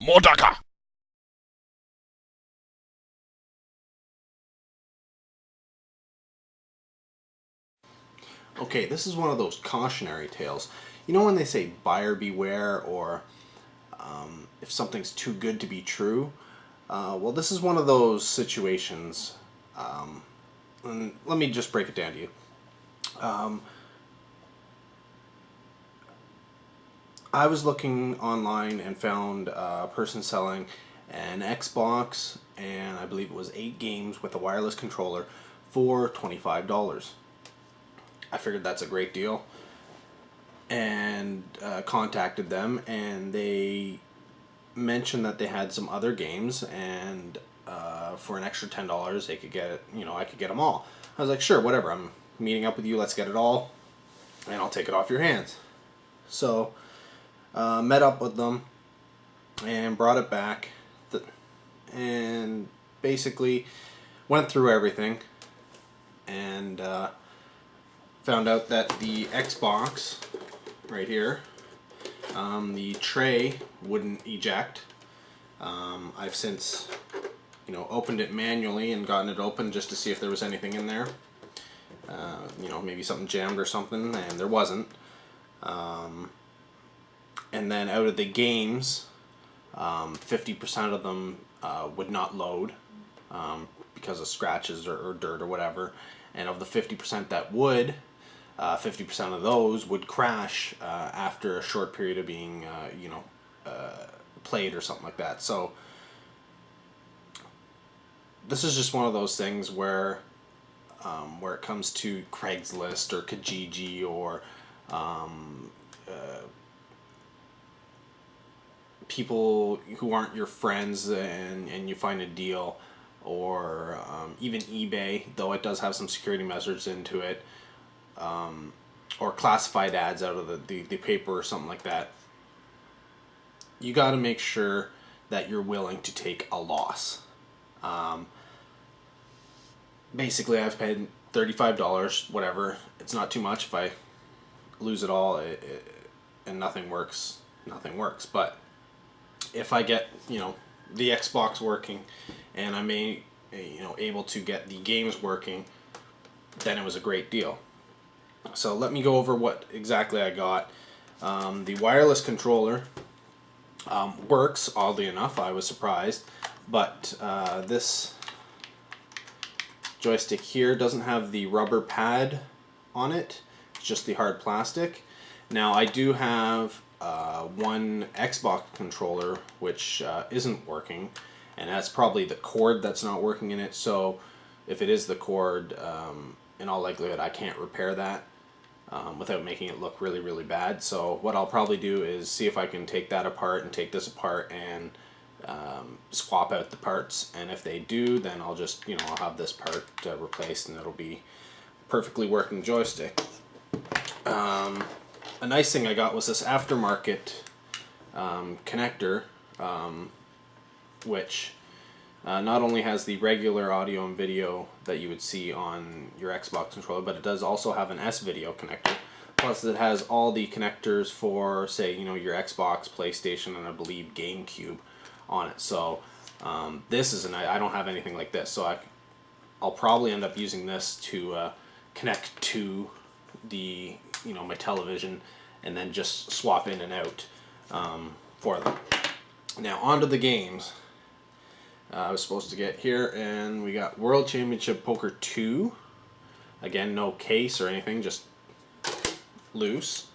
More Dakka! Okay, this is one of those cautionary tales. You know when they say buyer beware, or if something's too good to be true? Well, this is one of those situations. And let me just break it down to you. I was looking online and found a person selling an Xbox, and I believe it was 8 games with a wireless controller for $25. I figured that's a great deal, and contacted them, and they mentioned that they had some other games, and for an extra $10 they could get it. I could get them all. I was like, sure, whatever. I'm meeting up with you. Let's get it all, and I'll take it off your hands. So met up with them and brought it back, and basically went through everything, and found out that the Xbox right here, the tray wouldn't eject. I've since, opened it manually and gotten it open just to see if there was anything in there. Maybe something jammed or something, and there wasn't. And then out of the games, 50% of them would not load because of scratches or dirt or whatever. And of the 50% that would, 50% of those would crash after a short period of being, played or something like that. So this is just one of those things where it comes to Craigslist or Kijiji or people who aren't your friends, and you find a deal, or even eBay, though it does have some security measures into it, or classified ads out of the paper or something like that. You got to make sure that you're willing to take a loss. Basically, I've paid $35, whatever. It's not too much. If I lose it all and nothing works, nothing works. But if I get, the Xbox working, and I'm able to get the games working, then it was a great deal. So let me go over what exactly I got. The wireless controller works, oddly enough. I was surprised. But this joystick here doesn't have the rubber pad on it. It's just the hard plastic. Now, I do have one Xbox controller which isn't working, and that's probably the cord that's not working in it. So if it is the cord, in all likelihood I can't repair that without making it look really, really bad. So what I'll probably do is see if I can take that apart and take this apart and swap out the parts, and if they do, then I'll just, I'll have this part replaced, and it'll be perfectly working joystick. A nice thing I got was this aftermarket connector, which not only has the regular audio and video that you would see on your Xbox controller, but it does also have an S-video connector. Plus, it has all the connectors for, say, your Xbox, PlayStation, and I believe GameCube on it. So this is I don't have anything like this, so I'll probably end up using this to connect to the my television, and then just swap in and out for them. Now onto the games. I was supposed to get here, and we got World Championship Poker 2. Again, no case or anything, just loose.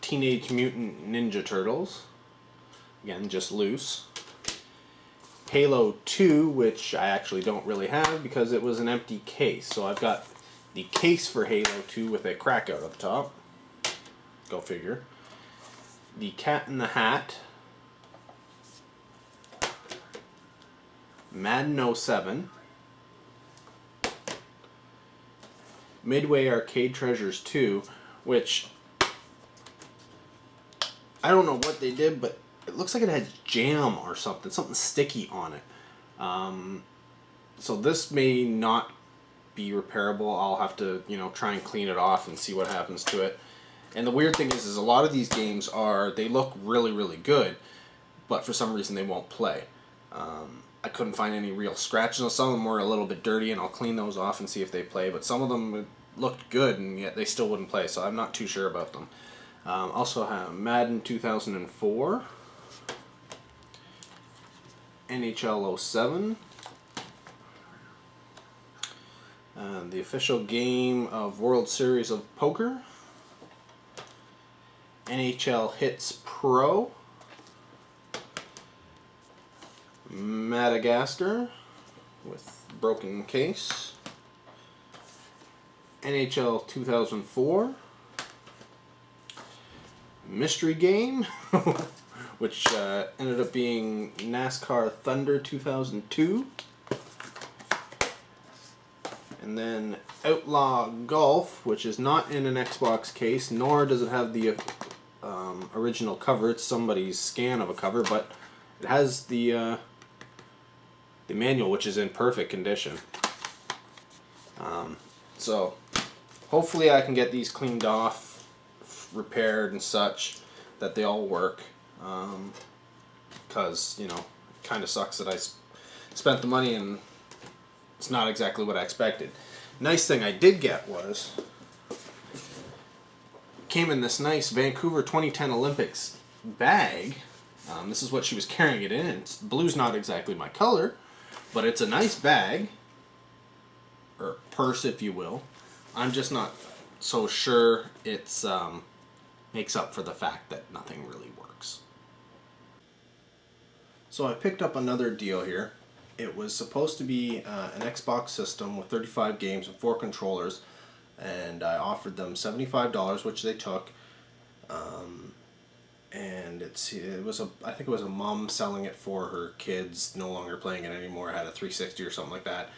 Teenage Mutant Ninja Turtles. Again, just loose. Halo 2, which I actually don't really have because it was an empty case. So I've got the case for Halo 2 with a crack out of the top. Go figure. The Cat in the Hat. Madden 07. Midway Arcade Treasures 2, which I don't know what they did, but it looks like it had jam or something sticky on it. So this may not be repairable. I'll have to, try and clean it off and see what happens to it. And the weird thing is a lot of these games they look really, really good, but for some reason they won't play. I couldn't find any real scratches. Some of them were a little bit dirty, and I'll clean those off and see if they play, but some of them looked good, and yet they still wouldn't play, so I'm not too sure about them. Also have Madden 2004, NHL 07, the official game of World Series of Poker, NHL Hits Pro, Madagascar with broken case, NHL 2004, Mystery Game, which ended up being NASCAR Thunder 2002, and then Outlaw Golf, which is not in an Xbox case, nor does it have the original cover. It's somebody's scan of a cover, but it has the manual, which is in perfect condition. So hopefully I can get these cleaned off, repaired and such, that they all work. Because, you know, it kind of sucks that I spent the money and it's not exactly what I expected. Nice thing I did get was, came in this nice Vancouver 2010 Olympics bag. This is what she was carrying it in. Blue's not exactly my color, but it's a nice bag, or purse if you will. I'm just not so sure it's makes up for the fact that nothing really works. So I picked up another deal here. It was supposed to be an Xbox system with 35 games and 4 controllers, and I offered them $75, which they took. And I think it was a mom selling it for her kids, no longer playing it anymore, had a 360 or something like that,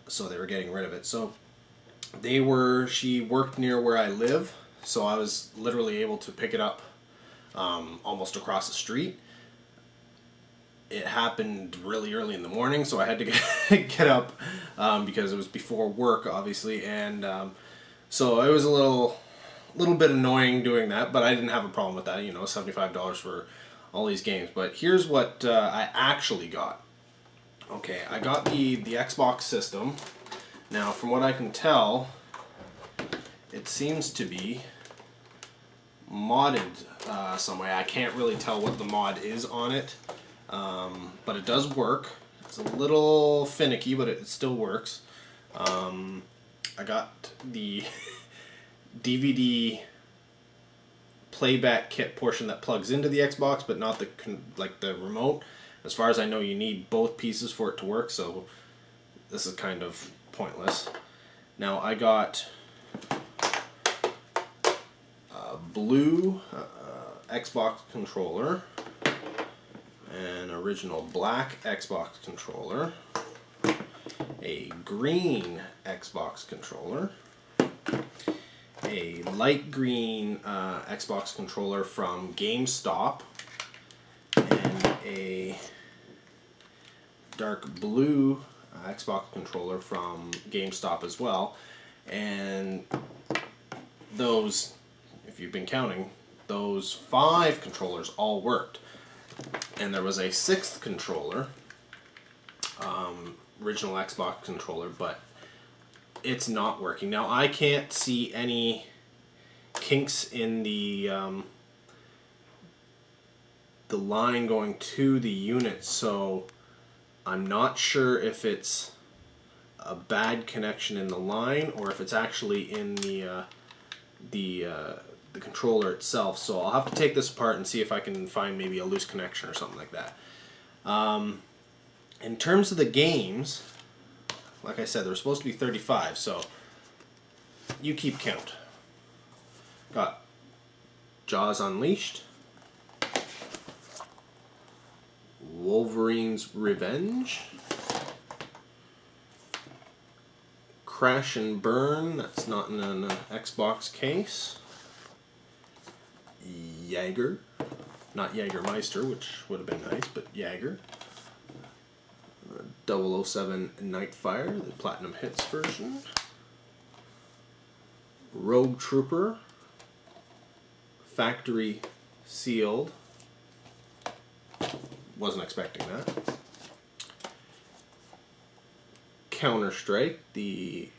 so they were getting rid of it. So she worked near where I live, so I was literally able to pick it up almost across the street. It happened really early in the morning, so I had to get up because it was before work, obviously, and so it was a little bit annoying doing that, but I didn't have a problem with that. You know, $75 for all these games. But here's what I actually got. Okay, I got the Xbox system. Now, from what I can tell, it seems to be modded some way. I can't really tell what the mod is on it, but it does work. It's a little finicky, but it still works. I got the DVD playback kit portion that plugs into the Xbox, but not the remote. As far as I know, you need both pieces for it to work, so this is kind of pointless. Now I got a blue Xbox controller, an original black Xbox controller, a green Xbox controller, a light green Xbox controller from GameStop, and a dark blue Xbox controller from GameStop as well. And those, if you've been counting, those 5 controllers all worked. And there was a 6th controller, original Xbox controller, but it's not working. Now I can't see any kinks in the line going to the unit, so I'm not sure if it's a bad connection in the line or if it's actually in the controller itself. So I'll have to take this apart and see if I can find maybe a loose connection or something like that. In terms of the games, like I said, there were supposed to be 35, so you keep count. Got Jaws Unleashed, Wolverine's Revenge, Crash and Burn, that's not in an Xbox case, Jaeger, not Jägermeister, which would have been nice, but Jaeger, 007 Nightfire, the Platinum Hits version, Rogue Trooper, Factory Sealed, wasn't expecting that. Counter-Strike, the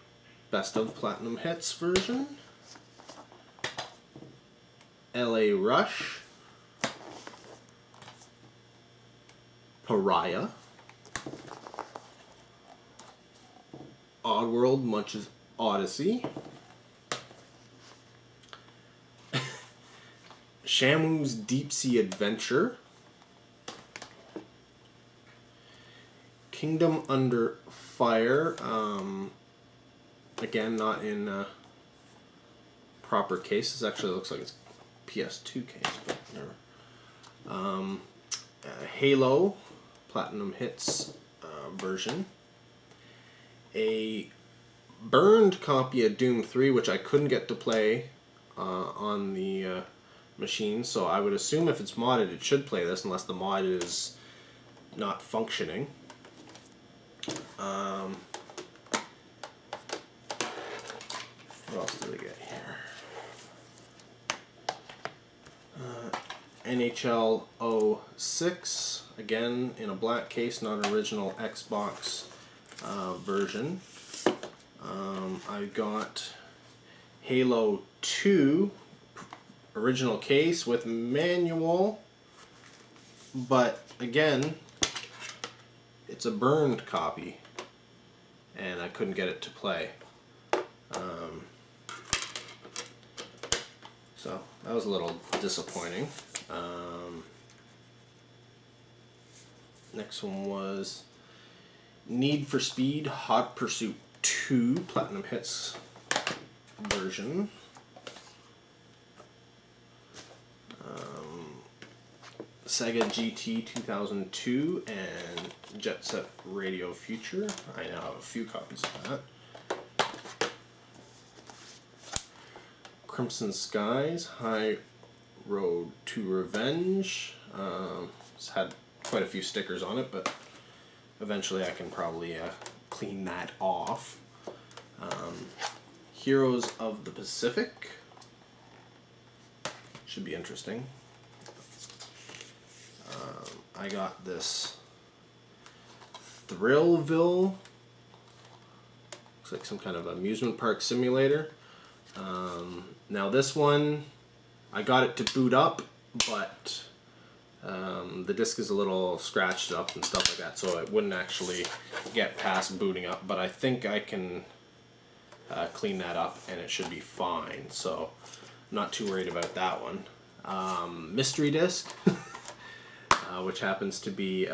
Best of Platinum Hits version. LA Rush. Pariah. Oddworld Munch's Odyssey. Shamu's Deep Sea Adventure. Kingdom Under Fire. Again, not in proper case. This actually looks like it's PS2 case, but never. Halo Platinum Hits version. A burned copy of Doom 3, which I couldn't get to play on the machine, so I would assume if it's modded it should play this unless the mod is not functioning. What else did we get here? NHL 06, again in a black case, not an original Xbox version. I got Halo 2 original case with manual, but again it's a burned copy and I couldn't get it to play. So that was a little disappointing. Next one was Need for Speed Hot Pursuit 2 Platinum Hits version. Sega GT 2002 and Jet Set Radio Future. I now have a few copies of that. Crimson Skies High Road to Revenge. It's had quite a few stickers on it, but eventually I can probably clean that off. Heroes of the Pacific. Should be interesting. I got this Thrillville. Looks like some kind of amusement park simulator. Now this one, I got it to boot up, but the disc is a little scratched up and stuff like that, so it wouldn't actually get past booting up, but I think I can clean that up and it should be fine, so I'm not too worried about that one. Mystery disc. Which happens to be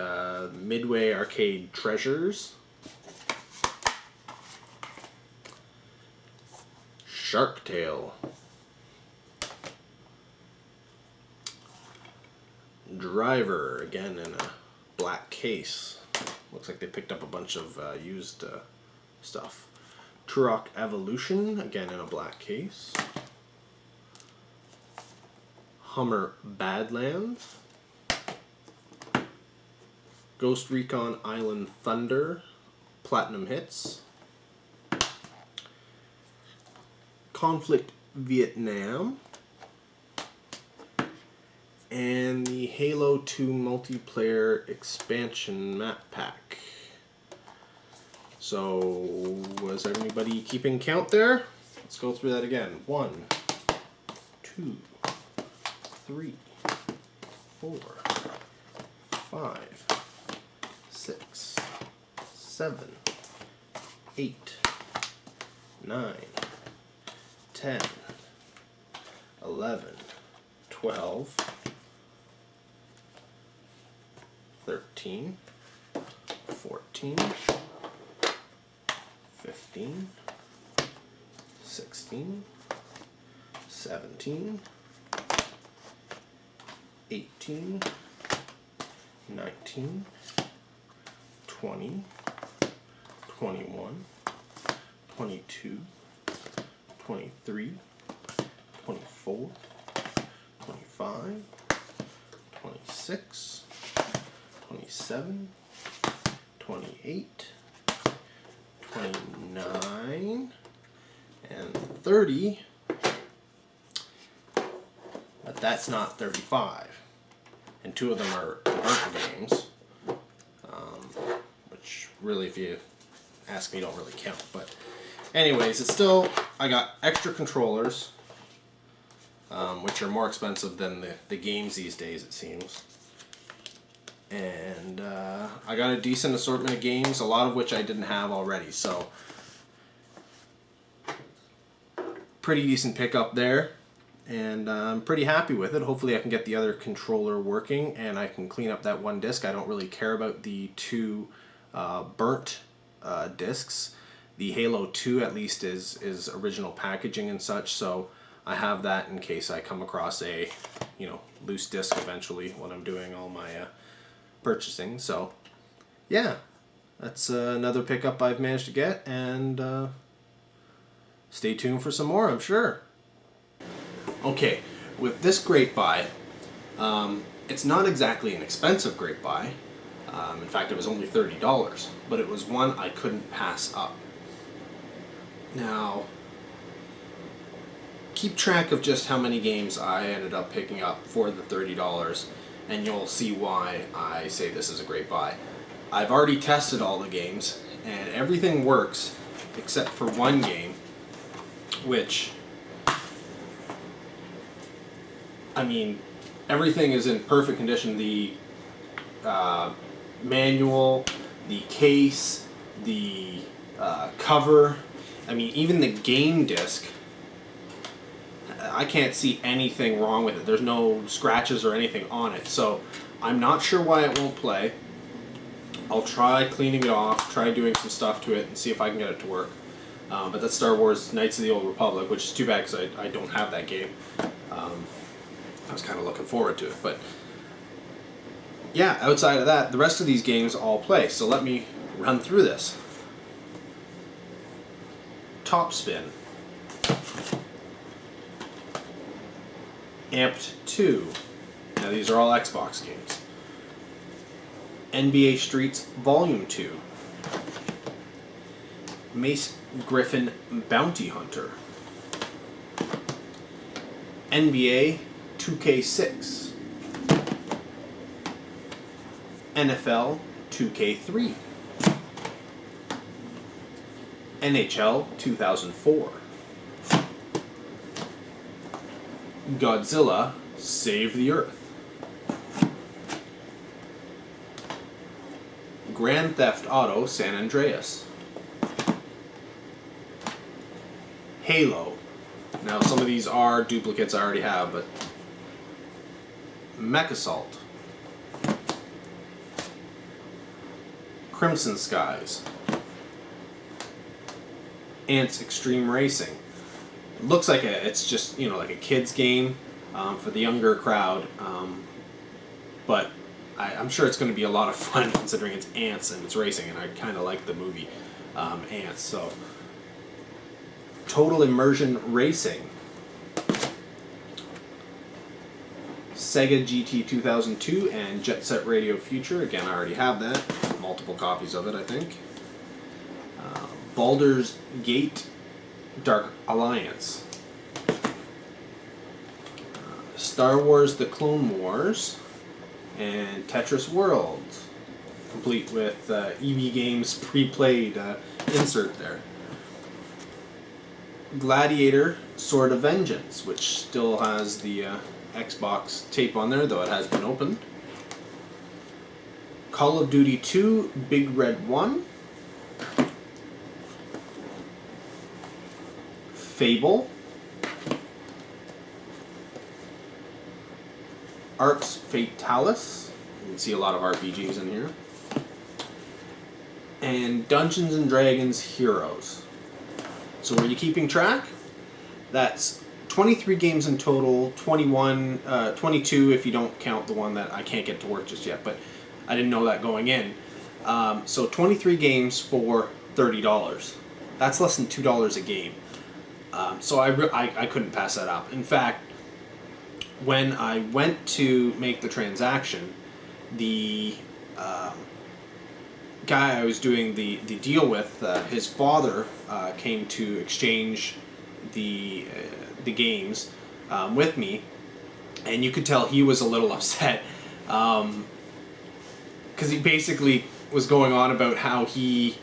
Midway Arcade Treasures. Shark Tale. Driver, again in a black case. Looks like they picked up a bunch of used stuff. Turok Evolution, again in a black case. Hummer Badlands. Ghost Recon Island Thunder, Platinum Hits. Conflict Vietnam. And the Halo 2 Multiplayer Expansion Map Pack. So, was everybody keeping count there? Let's go through that again. 1, 2, 3, 4, 5, 6, 7, 8, 9, 10, 11, 12, 13, 14, 15, 16, 17, 18, 19, 20, 21, 22, 23, 24, 25, 26, 27, 28, 29, and 30, but that's not 35. And and 2 of them are burnt games, which really, if you ask me, don't really count. But anyways, it's still, I got extra controllers, which are more expensive than the games these days, it seems. And I got a decent assortment of games, a lot of which I didn't have already, so pretty decent pickup there, and I'm pretty happy with it. Hopefully I can get the other controller working and I can clean up that one disc. I don't really care about the 2 burnt discs. The Halo 2 at least is original packaging and such, so I have that in case I come across a loose disc eventually when I'm doing all my purchasing. So yeah, that's another pickup I've managed to get, and stay tuned for some more, I'm sure. Okay, with this great buy, it's not exactly an expensive great buy. In fact, it was only $30, but it was one I couldn't pass up. Now, keep track of just how many games I ended up picking up for the $30, and you'll see why I say this is a great buy. I've already tested all the games, and everything works except for one game, which, I mean, everything is in perfect condition. The manual, the case, the cover, I mean, even the game disc, I can't see anything wrong with it. There's no scratches or anything on it, so I'm not sure why it won't play. I'll try cleaning it off, try doing some stuff to it, and see if I can get it to work. But that's Star Wars Knights of the Old Republic, which is too bad because I don't have that game. I was kind of looking forward to it, but yeah, outside of that, the rest of these games all play. So let me run through this. Top Spin. Amped 2. Now these are all Xbox games. NBA Streets Volume 2. Mace Griffin Bounty Hunter. NBA 2K6. NFL 2K3. NHL 2004. Godzilla Save the Earth. Grand Theft Auto San Andreas. Halo. Now some of these are duplicates I already have, but Mech Assault. Crimson Skies. Ants Extreme Racing. It looks like it's just, like a kid's game for the younger crowd, but I'm sure it's going to be a lot of fun considering it's ants and it's racing, and I kind of like the movie Ants. So, Total Immersion Racing. Sega GT 2002 and Jet Set Radio Future. Again, I already have that. Multiple copies of it, I think. Baldur's Gate Dark Alliance. Star Wars The Clone Wars. And Tetris World. Complete with EB Games pre-played insert there. Gladiator Sword of Vengeance, which still has the Xbox tape on there, though it has been opened. Call of Duty 2 Big Red 1. Fable. Arx Fatalis. You can see a lot of RPGs in here. And Dungeons and Dragons Heroes. So were you keeping track? That's 23 games in total, 22 if you don't count the one that I can't get to work just yet, but I didn't know that going in. So 23 games for $30. That's less than $2 a game. So I couldn't pass that up. In fact, when I went to make the transaction, the guy I was doing the deal with, his father came to exchange the games with me, and you could tell he was a little upset Because he basically was going on about how he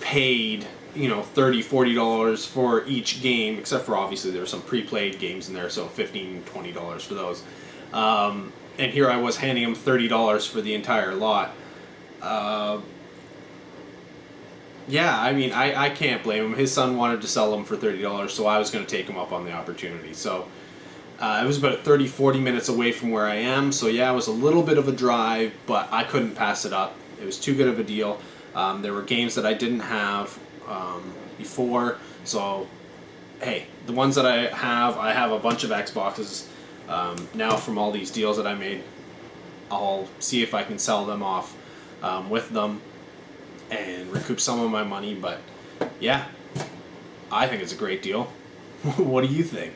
paid, $30-$40 for each game, except for obviously there were some pre-played games in there, so $15-$20 for those. And here I was handing him $30 for the entire lot. Yeah, I mean, I can't blame him. His son wanted to sell them for $30, so I was going to take him up on the opportunity. So it was about 30-40 minutes away from where I am, so yeah, it was a little bit of a drive, but I couldn't pass it up. It was too good of a deal. There were games that I didn't have before, so hey, the ones that I have a bunch of Xboxes now from all these deals that I made. I'll see if I can sell them off with them and recoup some of my money, but yeah, I think it's a great deal. What do you think?